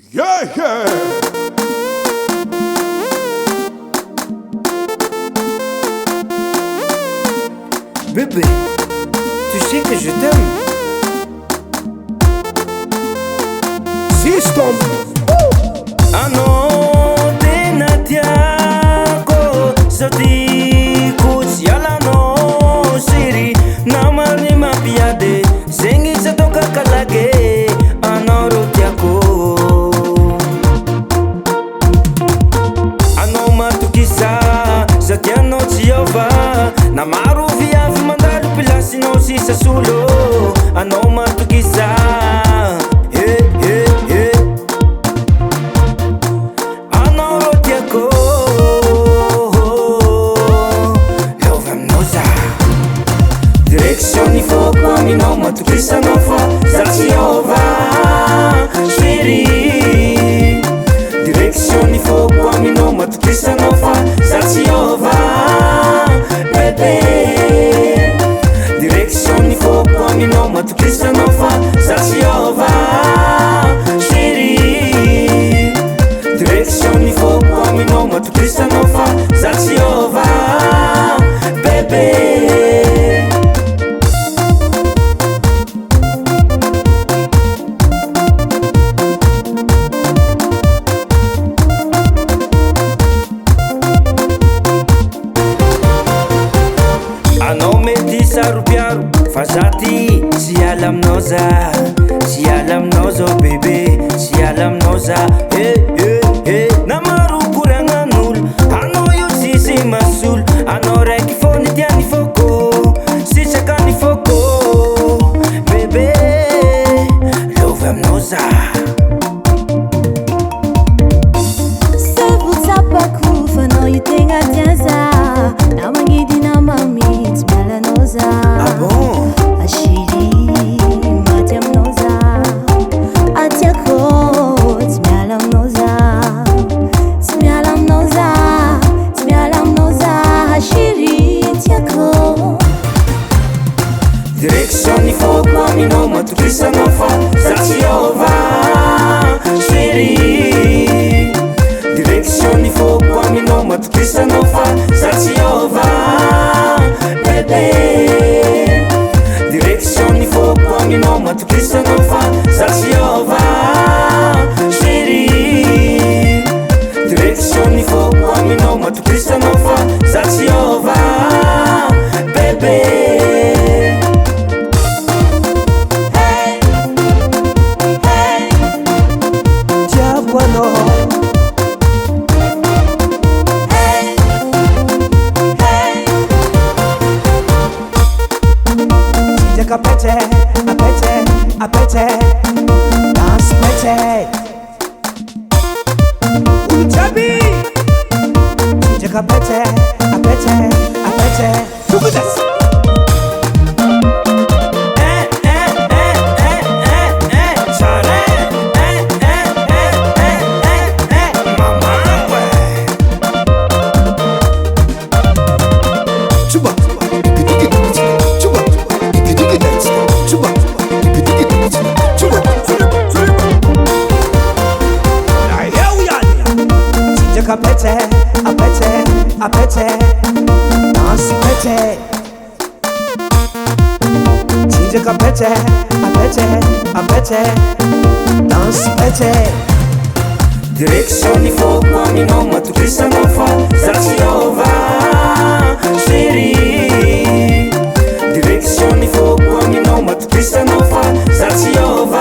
Yeah, yeah. Bébé, tu sais que je t'aime. System. Ano tena tiako sa di ko siya no siri namarni mapiade sengi sa to kakalage ano rotiako ano matukisa sa tiano Jehovah namaru viavi mandalo pilasino si sa sulo ano matukisa Direzioni fuoco mi non ma tu chissà non fa Zaziova Shiri Direzioni fuoco mi non ma tu chissà non fa Zaziova Bebe Direzioni fuoco mi non ma tu chissà non fa Zaziova Shiri Direzioni fuoco mi non ma tu chissà non fa Zaziova Bebe Anao mety saropiaro fa zaty sy ala aminao za sy ala aminao zao bebe sy ala aminao za namaro koragnan'olo anao io sisy masolo anao raiky fony tiany foko sitraka ny foko bebe lovy aminao za Savutsapako fanao io tegna tiaza na magnidy na mamitsy mialanao za Ah bon? Ashiri maty aminao za atiako tsy miala aminao za tsy miala aminao za tsy miala aminao za Ashiri tiako Direzioni fuoco aminao matokisanao fa Zaziova Shiri Direzioni fuoco aminao matokisanao fa Zaziova Bebe Direzioni fuoco aminao matokisanao fa Zaziova Shiri Direzioni fuoco aminao matokisanao fa Zaziova Bebe Apete, apete, apete, dance pete. Uchabi. Apete, apete, apete. Look at this. Apete, apete, apete, dance pete. Tinja apete, apete, apete, dance pete. Direzioni fuoco aminao matokisanao fa Zaziova Shiri Direzioni fuoco aminao matokisanao fa Zaziova